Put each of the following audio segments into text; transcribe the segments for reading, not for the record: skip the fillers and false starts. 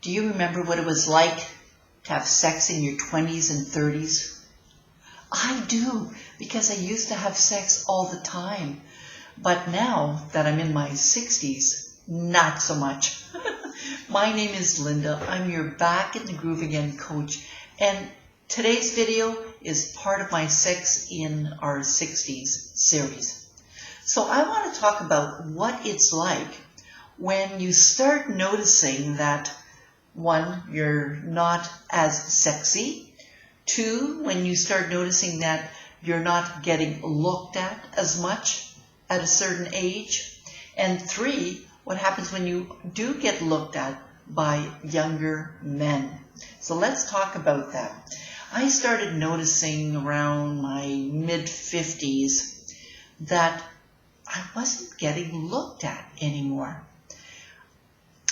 Do you remember what it was like to have sex in your 20s and 30s? I do, because I used to have sex all the time. But now that I'm in my 60s, not so much. My name is Linda. I'm your Back in the Groove Again coach. And today's video is part of my Sex in Our 60s series. So I want to talk about what it's like when you start noticing that, one, you're not as sexy. Two, when you start noticing that you're not getting looked at as much at a certain age. And three, what happens when you do get looked at by younger men. So let's talk about that. I started noticing around my mid-50s that I wasn't getting looked at anymore.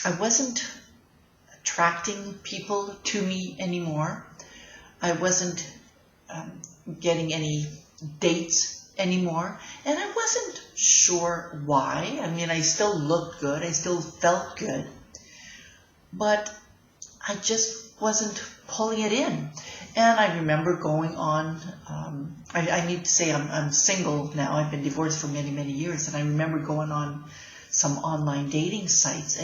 I wasn't attracting people to me anymore. I wasn't getting any dates anymore, and I wasn't sure why. I mean, I still looked good, I still felt good, but I just wasn't pulling it in. And I remember going on, I need to say I'm single now. I've been divorced for many, many years, and I remember going on some online dating sites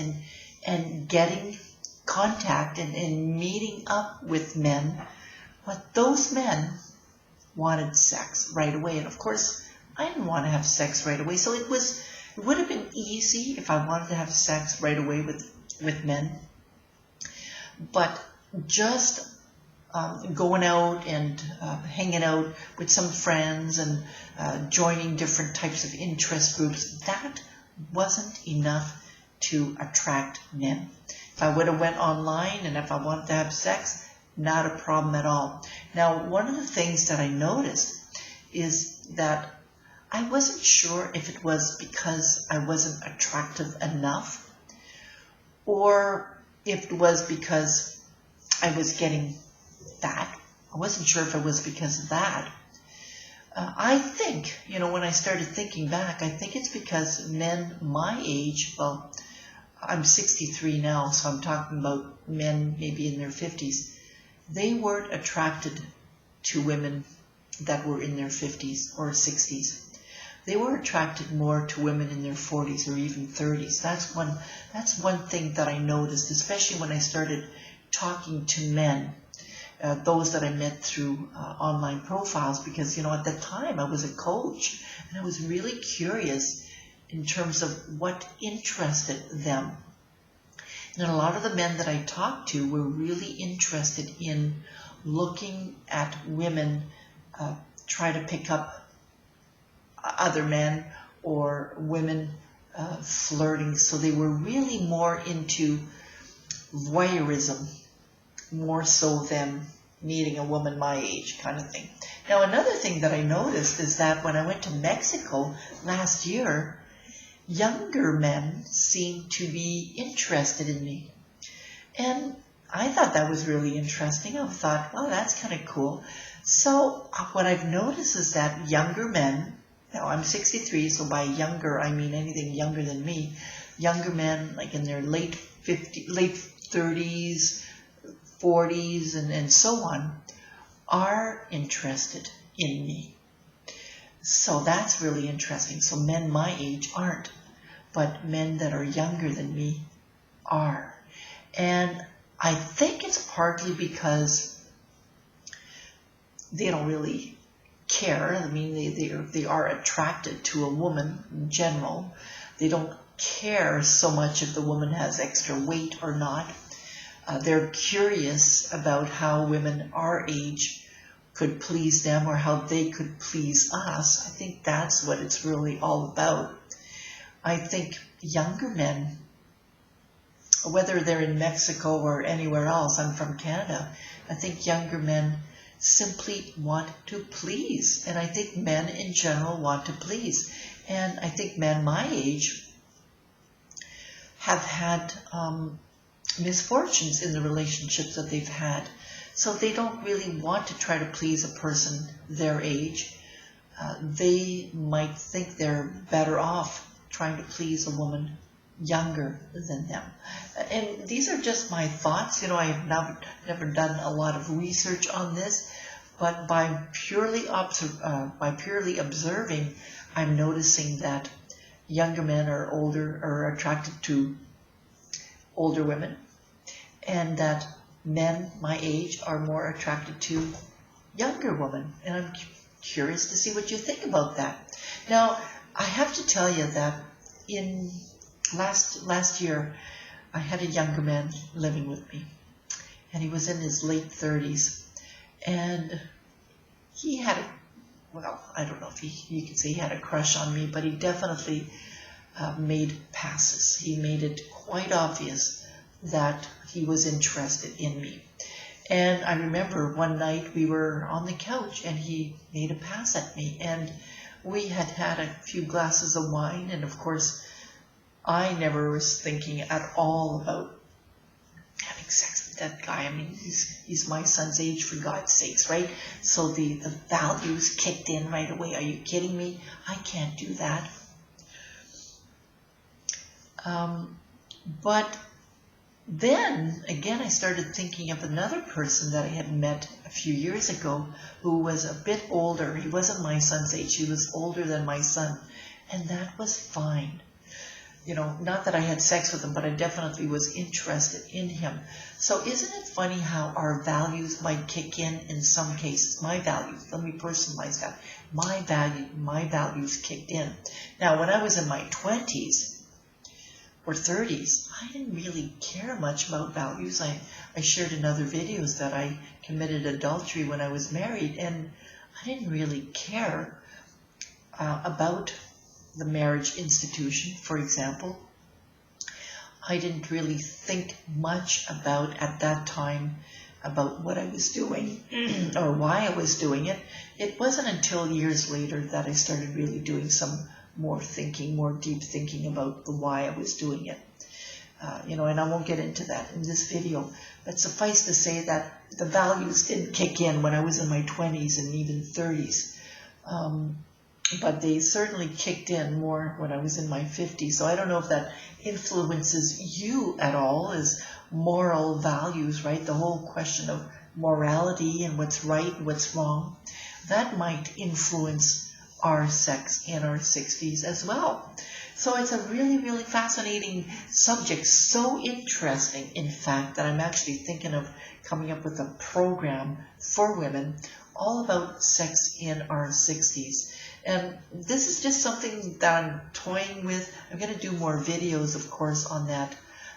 and getting contact and meeting up with men, but those men wanted sex right away. And of course, I didn't want to have sex right away. So it would have been easy if I wanted to have sex right away with men. But just going out and hanging out with some friends and joining different types of interest groups, that wasn't enough to attract men. If I would have went online and if I wanted to have sex, not a problem at all. Now, one of the things that I noticed is that I wasn't sure if it was because I wasn't attractive enough or if it was because I was getting fat. I wasn't sure if it was because of that. I think, when I started thinking back, I think it's because men my age, well, I'm 63 now, so I'm talking about men maybe in their 50s. They weren't attracted to women that were in their 50s or 60s. They were attracted more to women in their 40s or even 30s. That's one thing that I noticed, especially when I started talking to men, those that I met through online profiles, because at that time I was a coach and I was really curious in terms of what interested them. And a lot of the men that I talked to were really interested in looking at women try to pick up other men or women flirting. So they were really more into voyeurism, more so than meeting a woman my age kind of thing. Now, another thing that I noticed is that when I went to Mexico last year, younger men seemed to be interested in me. And I thought that was really interesting. I thought, well, that's kind of cool. So what I've noticed is that younger men, now I'm 63, so by younger, I mean anything younger than me, younger men like in their late 30s, 40s, and so on, are interested in me. So that's really interesting. So men my age aren't, but men that are younger than me are. And I think it's partly because they don't really care. I mean, they are attracted to a woman in general. They don't care so much if the woman has extra weight or not. They're curious about how women our age could please them or how they could please us. I think that's what it's really all about. I think younger men, whether they're in Mexico or anywhere else, I'm from Canada, I think younger men simply want to please. And I think men in general want to please. And I think men my age have had misfortunes in the relationships that they've had. So they don't really want to try to please a person their age. They might think they're better off trying to please a woman younger than them. And these are just my thoughts. You know, I have never done a lot of research on this, but by purely observing, I'm noticing that younger men are attracted to older women, and that men my age are more attracted to younger women. And I'm curious to see what you think about that. Now, I have to tell you that in last year, I had a younger man living with me, and he was in his late 30s, and he had I don't know if you could say he had a crush on me, but he definitely made passes. He made it quite obvious that he was interested in me. And I remember one night we were on the couch and he made a pass at me, and we had had a few glasses of wine, and of course I never was thinking at all about having sex with that guy. I mean, he's my son's age, for God's sakes, right? So the values kicked in right away. Are you kidding me? I can't do that. But then, again, I started thinking of another person that I had met a few years ago who was a bit older. He wasn't my son's age. He was older than my son. And that was fine. You know, not that I had sex with him, but I definitely was interested in him. So isn't it funny how our values might kick in some cases? My values, let me personalize that. My values kicked in. Now, when I was in my 20s, or 30s, I didn't really care much about values. I shared in other videos that I committed adultery when I was married, and I didn't really care about the marriage institution, for example. I didn't really think much about, at that time, about what I was doing or why I was doing it. It wasn't until years later that I started really doing some more thinking, more deep thinking about the why I was doing it. You know, and I won't get into that in this video, but suffice to say that the values didn't kick in when I was in my 20s and even 30s. But they certainly kicked in more when I was in my 50s. So I don't know if that influences you at all, as moral values, right? The whole question of morality and what's right and what's wrong, that might influence our sex in our 60s as well. So it's a really, really fascinating subject, so interesting, in fact, that I'm actually thinking of coming up with a program for women all about sex in our 60s. And this is just something that I'm toying with. I'm going to do more videos, of course, on that.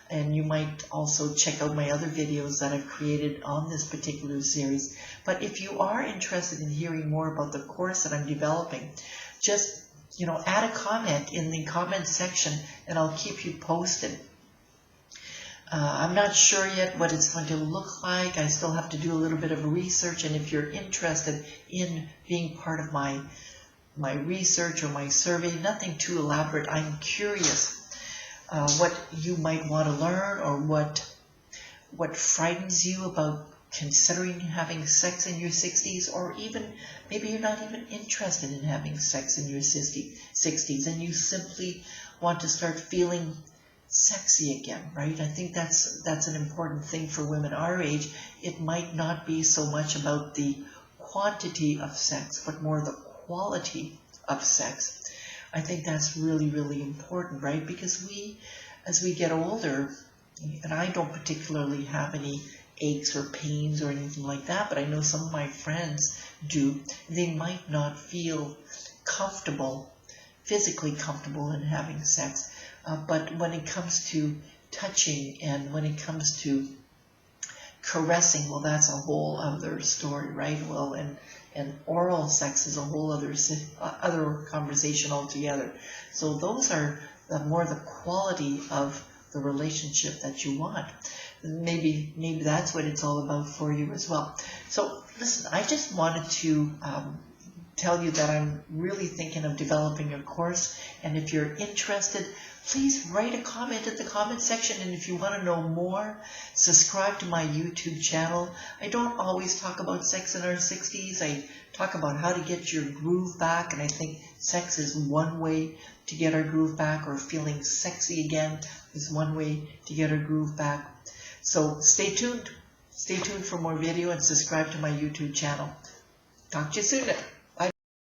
And you might also check out my other videos that I've created on this particular series. But if you are interested in hearing more about the course that I'm developing, just, you know, add a comment in the comment section and I'll keep you posted. I'm not sure yet what it's going to look like. I still have to do a little bit of research, and if you're interested in being part of my research or my survey, nothing too elaborate. I'm curious what you might want to learn, or what frightens you about considering having sex in your 60s, or even maybe you're not even interested in having sex in your 60s and you simply want to start feeling sexy again, right? I think that's an important thing for women our age. It might not be so much about the quantity of sex, but more the quality of sex. I think that's really, really important, right? Because as we get older, and I don't particularly have any aches or pains or anything like that, but I know some of my friends do, they might not feel comfortable, physically comfortable in having sex. But when it comes to touching and when it comes to caressing, well, that's a whole other story, right? Well, and oral sex is a whole other conversation altogether. So those are more the quality of the relationship that you want. Maybe that's what it's all about for you as well. So listen, I just wanted to tell you that I'm really thinking of developing a course, and if you're interested, please write a comment in the comment section. And if you want to know more, subscribe to my YouTube channel. I don't always talk about sex in our 60s. I talk about how to get your groove back, and I think sex is one way to get our groove back, or feeling sexy again is one way to get our groove back. So stay tuned. Stay tuned for more video and subscribe to my YouTube channel. Talk to you soon.